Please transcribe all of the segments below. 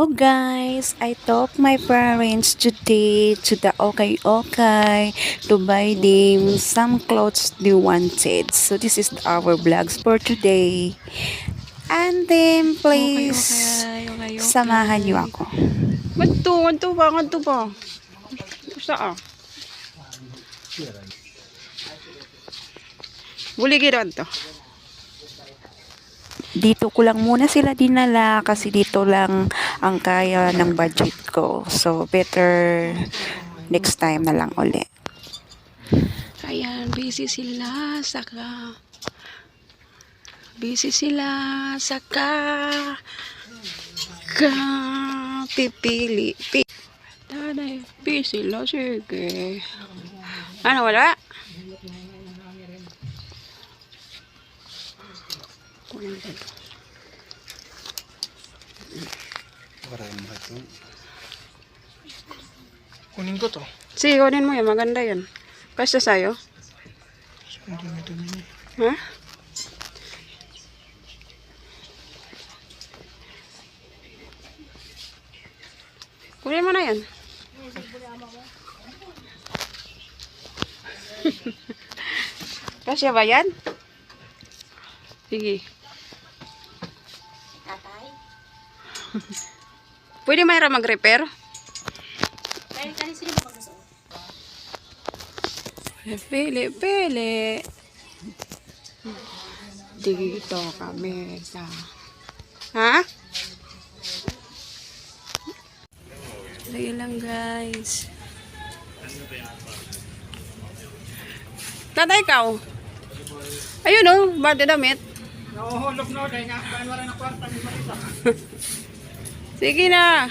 Hello guys, I took my parents today to the Okay to buy them some clothes they wanted. So this is our vlogs for today. And then please samahan niyo ako. Ngadto pa. Sa Buli gid to. Dito ko lang muna sila dinala kasi dito lang ang kaya ng budget ko. So better next time na lang uli. Ayan, busy sila saka ka pipili. Tanay, busy sila, sige. Ano, wala? Kunin ko to. Sige, kunin mo yan. Maganda yan. Basta sa'yo. Hindi na dumi. Ha? Kunin mo na yan. Kasya ba yan? Sige. Tatay? Pwede mayroon mag-repair? Kaya sino ba magsusuot? Pili. Dito kami sa... Ha? Lagi lang guys. Tatay ikaw? Ayun o, bati damit. Nahuhulog na dahil nga wala na kwarta ni Marisa. Sige na.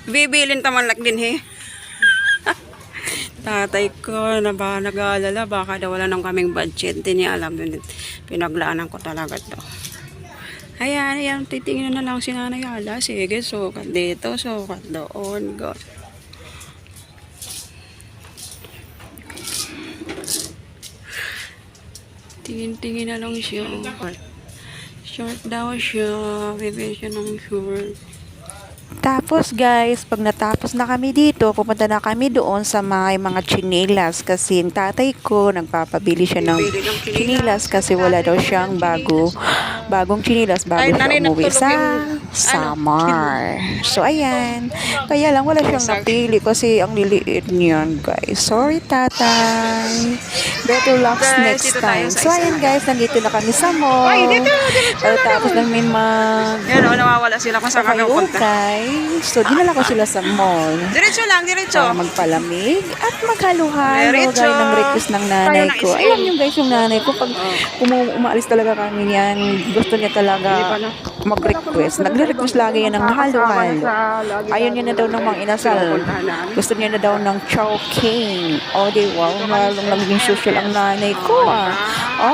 Bibilin taman lak din he. Tatay ko na ba nag-aalala baka daw wala nang kaming budget. Hindi niya alam yun. Pinaglaanan ko talaga to. Ayan, titingnan na lang si Nanay Ala. Sige, sukat dito, sukat doon. Go. Tingin na lang siya. Short daw siya. Bibili siya ng short. Tapos guys, pag natapos na kami dito, pupunta na kami doon sa mga tsinelas kasi yung tatay ko nagpapabili siya ng tsinelas kasi wala daw siyang bagong tsinelas bago siya umuwi sa summer. So ayan, kaya lang wala siyang napili kasi ang liliit niyan guys. Sorry tatay. Better luck next time. So ayan guys, nandito na kami sa mall. Tapos namin Yan o, nawawala sila kung saan kami punta. So, dinala ko sila sa mall Diretso lang. para magpalamig at maghalo-halo Diretso. gaya ng request ng nanay Tayo ng ko. SM. Alam niyo guys, yung nanay ko, pag umaalis talaga kami yan, gusto niya talaga mag-request. Nagre-request lagi yan ng halo-halo. Ayaw niya na daw ng mga inasal. Gusto niya na daw ng chowking. O, di wow, malong naging social ang nanay ko ah.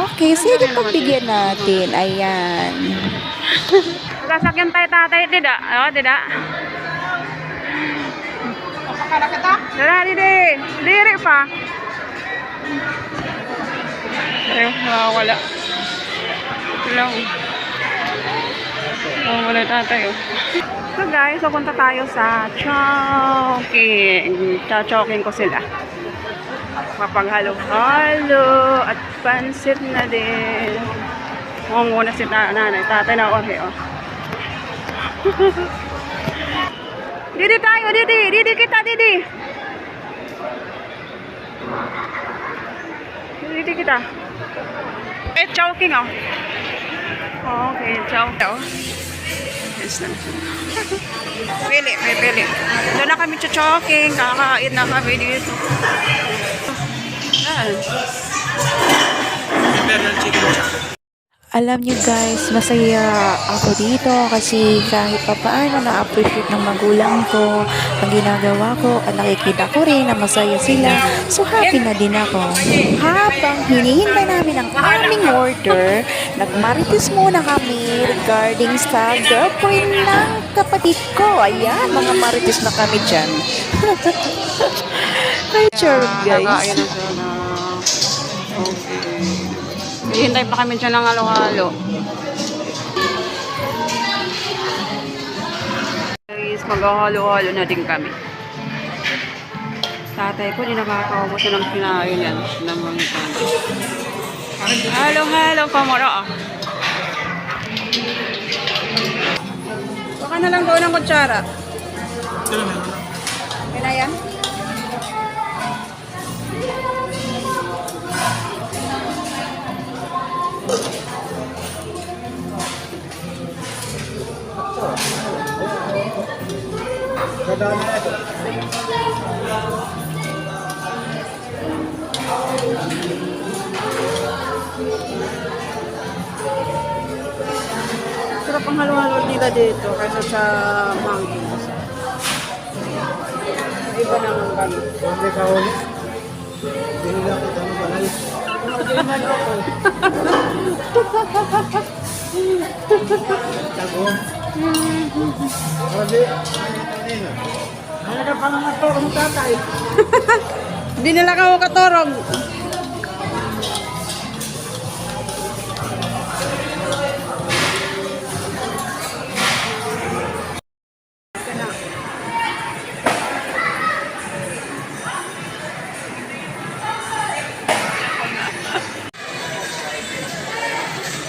Okay, sige, pagbigyan natin. Ayan. Sasakyan tayo tatay, dida. O, dida. Pakala kita? Dada, diri pa. Ayun, nawawala. Hello. Nawawala tatay, oh. So guys, pupunta tayo sa Chowking. Chowking ko sila. Mapaghalo-halo at pansit na din. Muna si nanay. Tatay na okay, oh. Didi tayo, Didi kita. Didi kita. Chowking, oh. Okay, Chowking. Yes na. Pili. Doon na kami sa Chowking. Kakain na kami dito. Imperial chicken chop. Alam niyo guys, masaya ako dito kasi kahit papaano na-appreciate ng magulang ko ang ginagawa ko at nakikita ko rin na masaya sila. So happy na din ako. Habang hinihintay namin ang aming order, nagmarites muna kami regarding sa girlfriend ng kapatid ko. Ayan, mga marites na kami dyan. Hi, charot guys. Kakain na siya na. Okay. Hihintay pa kami dyan ng halo-halo. Maghahalo-halo na din kami. Tatay ko, di nakakaubos na ng kinain yan. Halo-halo pa mo ro. Baka na lang doon ng kutsara. Okay na yan? Sarap ang halo-halo nila dito kaysa sa mountains. Iba naman kami. Hindi nila ka katorong.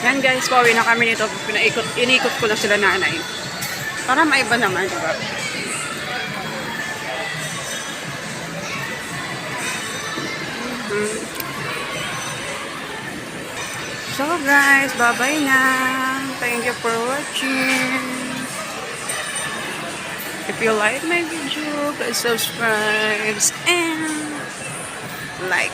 Yan guys, pauwi na kami nito. Inikot ko lang sila nanay. Para maiba naman, diba? So guys, bye-bye na. Thank you for watching. If you like my video, please subscribe and like.